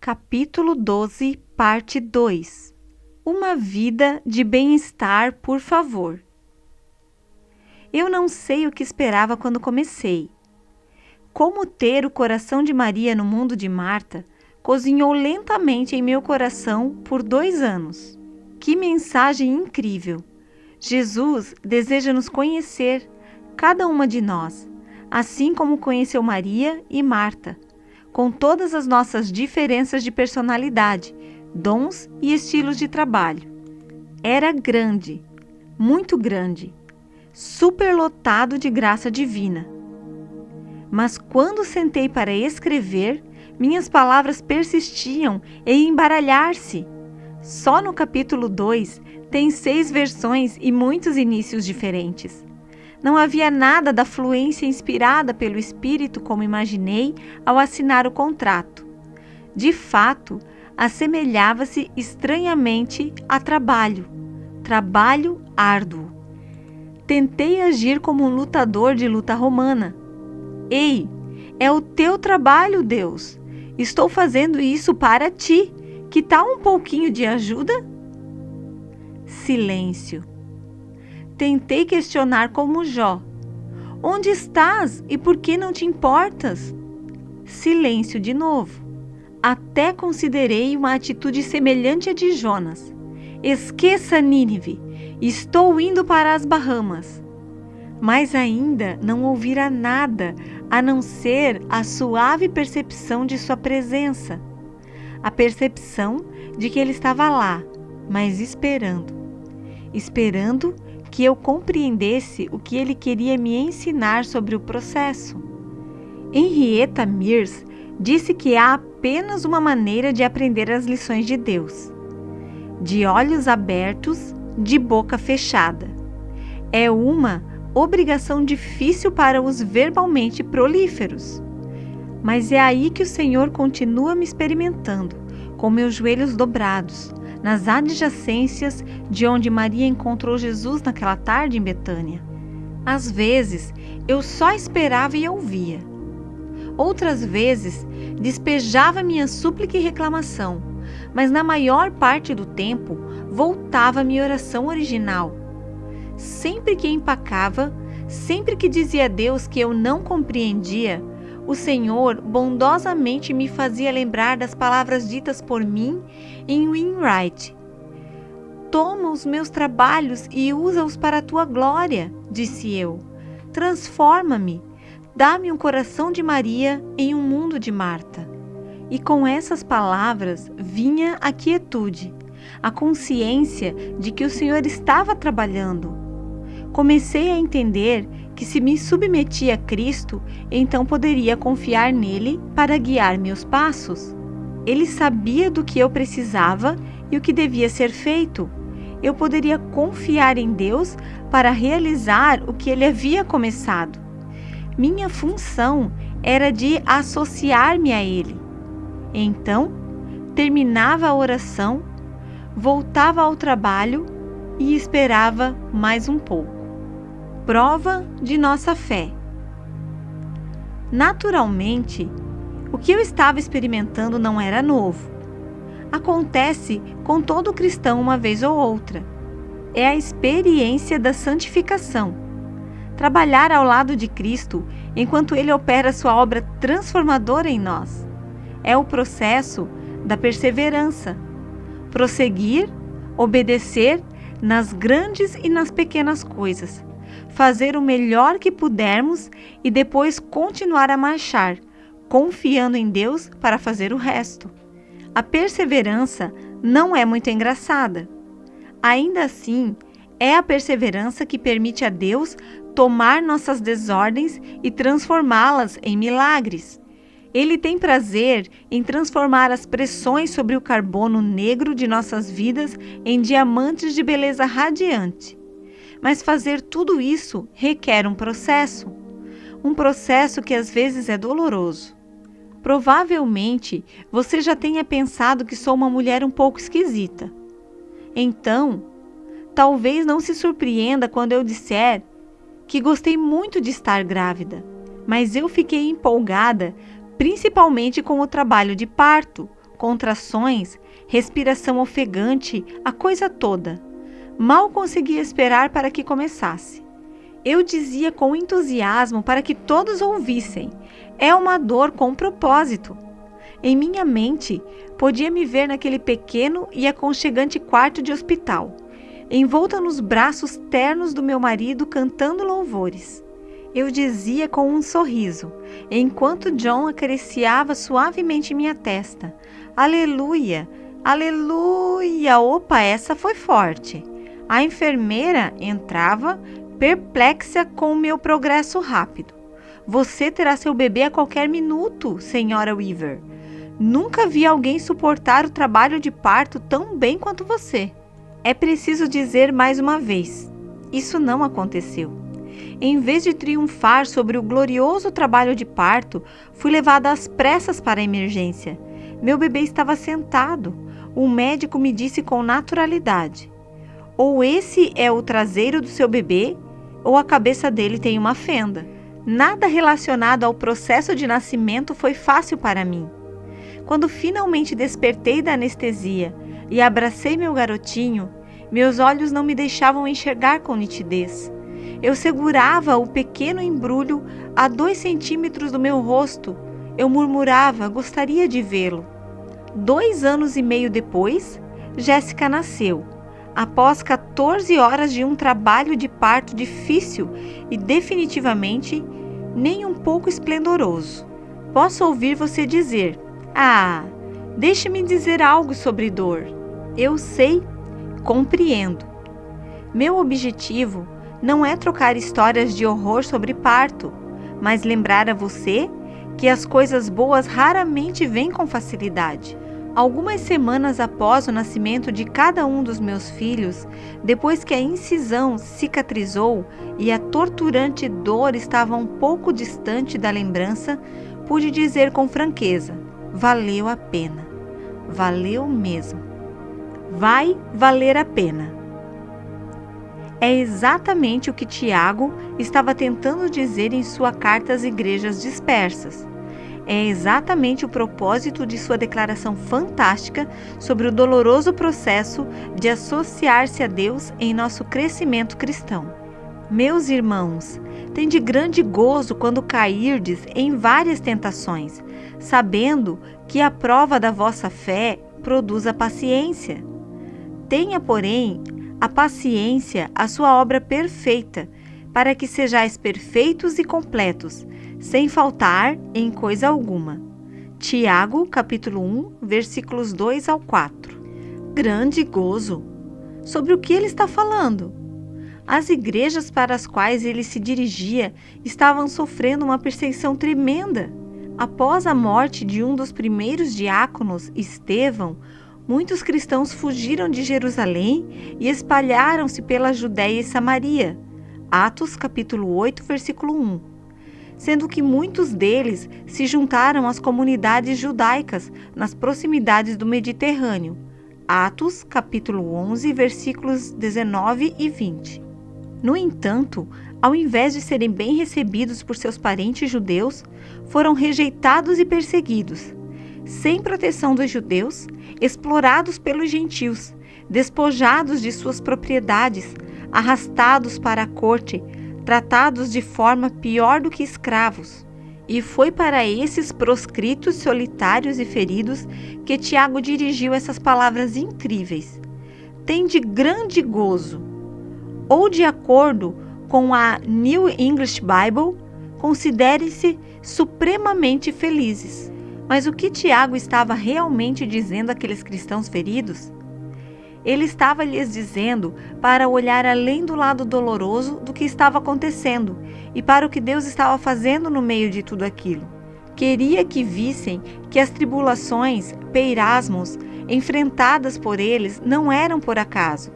Capítulo 12, parte 2. Uma vida de bem-estar, por favor. Eu não sei o que esperava quando comecei. Como ter o coração de Maria no mundo de Marta cozinhou lentamente em meu coração por 2 anos. Que mensagem incrível! Jesus deseja nos conhecer, cada uma de nós, assim como conheceu Maria e Marta, com todas as nossas diferenças de personalidade, dons e estilos de trabalho. Era grande, muito grande, superlotado de graça divina. Mas quando sentei para escrever, minhas palavras persistiam em embaralhar-se. Só no capítulo 2 tem 6 versões e muitos inícios diferentes. Não havia nada da fluência inspirada pelo Espírito como imaginei ao assinar o contrato. De fato, assemelhava-se estranhamente a trabalho árduo. Tentei agir como um lutador de luta romana. Ei, é o teu trabalho, Deus. Estou fazendo isso para ti. Que tal um pouquinho de ajuda? Silêncio. Tentei questionar como Jó. Onde estás e por que não te importas? Silêncio de novo. Até considerei uma atitude semelhante à de Jonas. Esqueça Nínive. Estou indo para as Bahamas. Mas ainda não ouvira nada a não ser a suave percepção de sua presença. A percepção de que ele estava lá, mas esperando que eu compreendesse o que ele queria me ensinar sobre o processo. Henrietta Mears disse que há apenas uma maneira de aprender as lições de Deus: de olhos abertos, de boca fechada. É uma obrigação difícil para os verbalmente prolíferos. Mas é aí que o Senhor continua me experimentando, com meus joelhos dobrados, nas adjacências de onde Maria encontrou Jesus naquela tarde em Betânia. Às vezes, eu só esperava e ouvia. Outras vezes, despejava minha súplica e reclamação, mas na maior parte do tempo, voltava à minha oração original. Sempre que empacava, sempre que dizia a Deus que eu não compreendia, o Senhor bondosamente me fazia lembrar das palavras ditas por mim em Wainwright. Toma os meus trabalhos e usa-os para a tua glória, disse eu. Transforma-me, dá-me um coração de Maria em um mundo de Marta. E com essas palavras vinha a quietude, a consciência de que o Senhor estava trabalhando. Comecei a entender que se me submetia a Cristo, então poderia confiar nele para guiar meus passos. Ele sabia do que eu precisava e o que devia ser feito. Eu poderia confiar em Deus para realizar o que ele havia começado. Minha função era de associar-me a ele. Então, terminava a oração, voltava ao trabalho e esperava mais um pouco. Prova de nossa fé. Naturalmente, o que eu estava experimentando não era novo. Acontece com todo cristão uma vez ou outra. É a experiência da santificação. Trabalhar ao lado de Cristo enquanto Ele opera sua obra transformadora em nós. É o processo da perseverança. Prosseguir, obedecer nas grandes e nas pequenas coisas. Fazer o melhor que pudermos e depois continuar a marchar, confiando em Deus para fazer o resto. A perseverança não é muito engraçada. Ainda assim, é a perseverança que permite a Deus tomar nossas desordens e transformá-las em milagres. Ele tem prazer em transformar as pressões sobre o carbono negro de nossas vidas em diamantes de beleza radiante. Mas fazer tudo isso requer um processo que às vezes é doloroso. Provavelmente você já tenha pensado que sou uma mulher um pouco esquisita. Então, talvez não se surpreenda quando eu disser que gostei muito de estar grávida, mas eu fiquei empolgada principalmente com o trabalho de parto, contrações, respiração ofegante, a coisa toda. Mal conseguia esperar para que começasse. Eu dizia com entusiasmo para que todos ouvissem: é uma dor com propósito. Em minha mente, podia me ver naquele pequeno e aconchegante quarto de hospital, envolta nos braços ternos do meu marido cantando louvores. Eu dizia com um sorriso, enquanto John acariciava suavemente minha testa: aleluia, aleluia! Opa, essa foi forte. A enfermeira entrava, perplexa com o meu progresso rápido. Você terá seu bebê a qualquer minuto, senhora Weaver. Nunca vi alguém suportar o trabalho de parto tão bem quanto você. É preciso dizer mais uma vez, isso não aconteceu. Em vez de triunfar sobre o glorioso trabalho de parto, fui levada às pressas para a emergência. Meu bebê estava sentado. O médico me disse com naturalidade: ou esse é o traseiro do seu bebê, ou a cabeça dele tem uma fenda. Nada relacionado ao processo de nascimento foi fácil para mim. Quando finalmente despertei da anestesia e abracei meu garotinho, meus olhos não me deixavam enxergar com nitidez. Eu segurava o pequeno embrulho a 2 centímetros do meu rosto. Eu murmurava: gostaria de vê-lo. 2 anos e meio depois, Jéssica nasceu, após 14 horas de um trabalho de parto difícil e definitivamente nem um pouco esplendoroso. Posso ouvir você dizer: ah, deixe-me dizer algo sobre dor. Eu sei, compreendo. Meu objetivo não é trocar histórias de horror sobre parto, mas lembrar a você que as coisas boas raramente vêm com facilidade. Algumas semanas após o nascimento de cada um dos meus filhos, depois que a incisão cicatrizou e a torturante dor estava um pouco distante da lembrança, pude dizer com franqueza: valeu a pena. Valeu mesmo. Vai valer a pena. É exatamente o que Tiago estava tentando dizer em sua carta às igrejas dispersas. É exatamente o propósito de sua declaração fantástica sobre o doloroso processo de associar-se a Deus em nosso crescimento cristão. Meus irmãos, tende grande gozo quando cairdes em várias tentações, sabendo que a prova da vossa fé produz a paciência. Tenha, porém, a paciência a sua obra perfeita, para que sejais perfeitos e completos, sem faltar em coisa alguma. Tiago, capítulo 1, versículos 2 ao 4. Grande gozo! Sobre o que ele está falando? As igrejas para as quais ele se dirigia estavam sofrendo uma perseguição tremenda. Após a morte de um dos primeiros diáconos, Estevão, muitos cristãos fugiram de Jerusalém e espalharam-se pela Judéia e Samaria. Atos capítulo 8, versículo 1. Sendo que muitos deles se juntaram às comunidades judaicas nas proximidades do Mediterrâneo. Atos capítulo 11, versículos 19 e 20. No entanto, ao invés de serem bem recebidos por seus parentes judeus, foram rejeitados e perseguidos. Sem proteção dos judeus, explorados pelos gentios, despojados de suas propriedades, arrastados para a corte, tratados de forma pior do que escravos. E foi para esses proscritos, solitários e feridos que Tiago dirigiu essas palavras incríveis: tende grande gozo. Ou, de acordo com a New English Bible, considerem-se supremamente felizes. Mas o que Tiago estava realmente dizendo àqueles cristãos feridos? Ele estava lhes dizendo para olhar além do lado doloroso do que estava acontecendo e para o que Deus estava fazendo no meio de tudo aquilo. Queria que vissem que as tribulações, peirasmos, enfrentadas por eles não eram por acaso.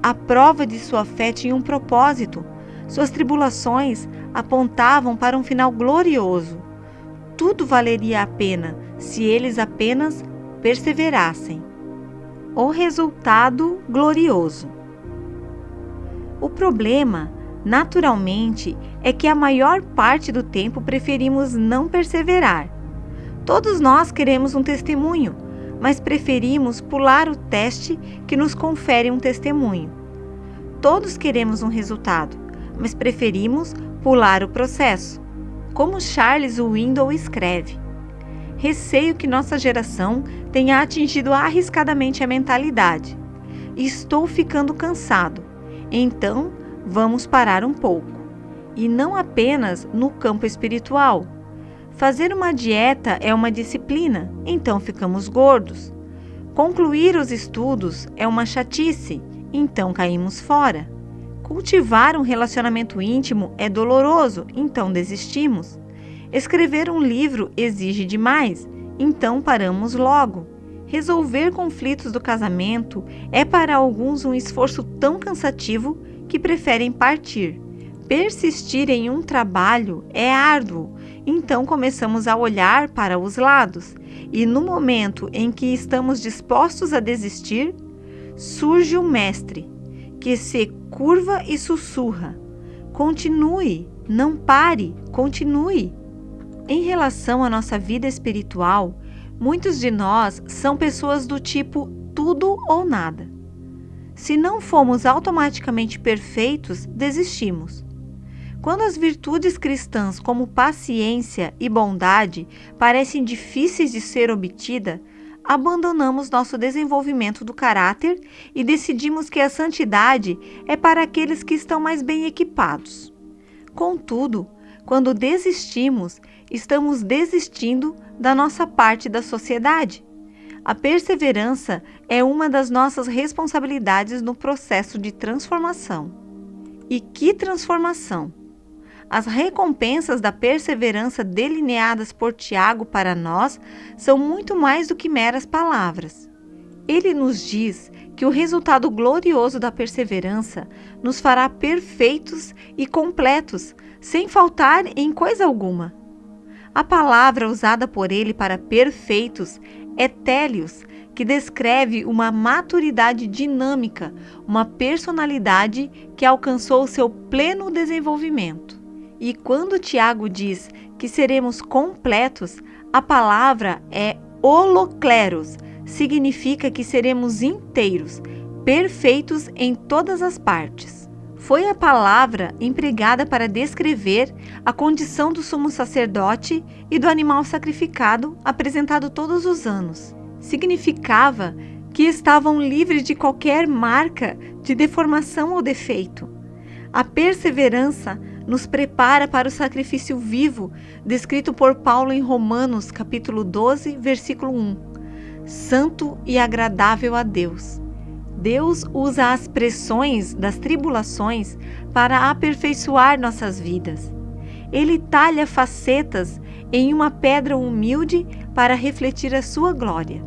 A prova de sua fé tinha um propósito. Suas tribulações apontavam para um final glorioso. Tudo valeria a pena se eles apenas perseverassem. O resultado glorioso. O problema, naturalmente, é que a maior parte do tempo preferimos não perseverar. Todos nós queremos um testemunho, mas preferimos pular o teste que nos confere um testemunho. Todos queremos um resultado, mas preferimos pular o processo. Como Charles Window escreve: receio que nossa geração tenha atingido arriscadamente a mentalidade. Estou ficando cansado, então vamos parar um pouco. E não apenas no campo espiritual. Fazer uma dieta é uma disciplina, então ficamos gordos. Concluir os estudos é uma chatice, então caímos fora. Cultivar um relacionamento íntimo é doloroso, então desistimos. Escrever um livro exige demais, então paramos logo. Resolver conflitos do casamento é para alguns um esforço tão cansativo que preferem partir. Persistir em um trabalho é árduo, então começamos a olhar para os lados, e no momento em que estamos dispostos a desistir, surge o mestre, que se curva e sussurra: continue, não pare, continue. Em relação à nossa vida espiritual, muitos de nós são pessoas do tipo tudo ou nada. Se não fomos automaticamente perfeitos, desistimos. Quando as virtudes cristãs como paciência e bondade parecem difíceis de ser obtida, abandonamos nosso desenvolvimento do caráter e decidimos que a santidade é para aqueles que estão mais bem equipados. Contudo, quando desistimos, estamos desistindo da nossa parte da sociedade. A perseverança é uma das nossas responsabilidades no processo de transformação. E que transformação! As recompensas da perseverança delineadas por Tiago para nós são muito mais do que meras palavras. Ele nos diz que o resultado glorioso da perseverança nos fará perfeitos e completos, sem faltar em coisa alguma. A palavra usada por ele para perfeitos é télios, que descreve uma maturidade dinâmica, uma personalidade que alcançou seu pleno desenvolvimento. E quando Tiago diz que seremos completos, a palavra é holokleros, significa que seremos inteiros, perfeitos em todas as partes. Foi a palavra empregada para descrever a condição do sumo sacerdote e do animal sacrificado apresentado todos os anos. Significava que estavam livres de qualquer marca de deformação ou defeito. A perseverança nos prepara para o sacrifício vivo, descrito por Paulo em Romanos, capítulo 12, versículo 1. Santo e agradável a Deus. Deus usa as pressões das tribulações para aperfeiçoar nossas vidas. Ele talha facetas em uma pedra humilde para refletir a sua glória.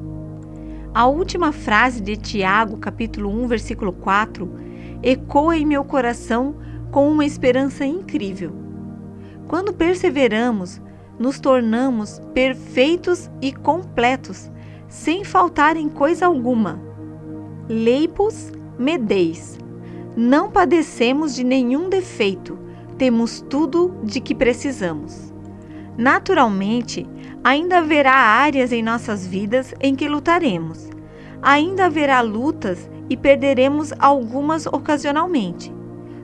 A última frase de Tiago, capítulo 1, versículo 4, ecoa em meu coração com uma esperança incrível. Quando perseveramos, nos tornamos perfeitos e completos, sem faltar em coisa alguma. Leipos medeis. Não padecemos de nenhum defeito, temos tudo de que precisamos. Naturalmente, ainda haverá áreas em nossas vidas em que lutaremos. Ainda haverá lutas e perderemos algumas ocasionalmente.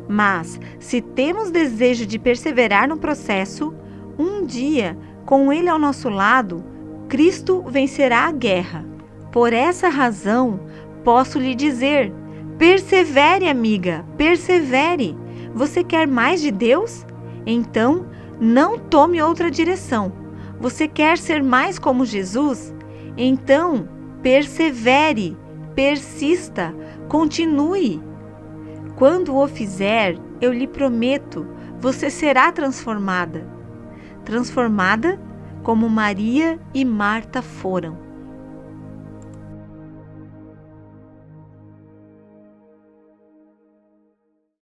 Mas, se temos desejo de perseverar no processo, um dia, com Ele ao nosso lado, Cristo vencerá a guerra. Por essa razão, posso lhe dizer: persevere, amiga, persevere. Você quer mais de Deus? Então, não tome outra direção. Você quer ser mais como Jesus? Então, persevere, persista, continue. Quando o fizer, eu lhe prometo, você será transformada. Transformada como Maria e Marta foram.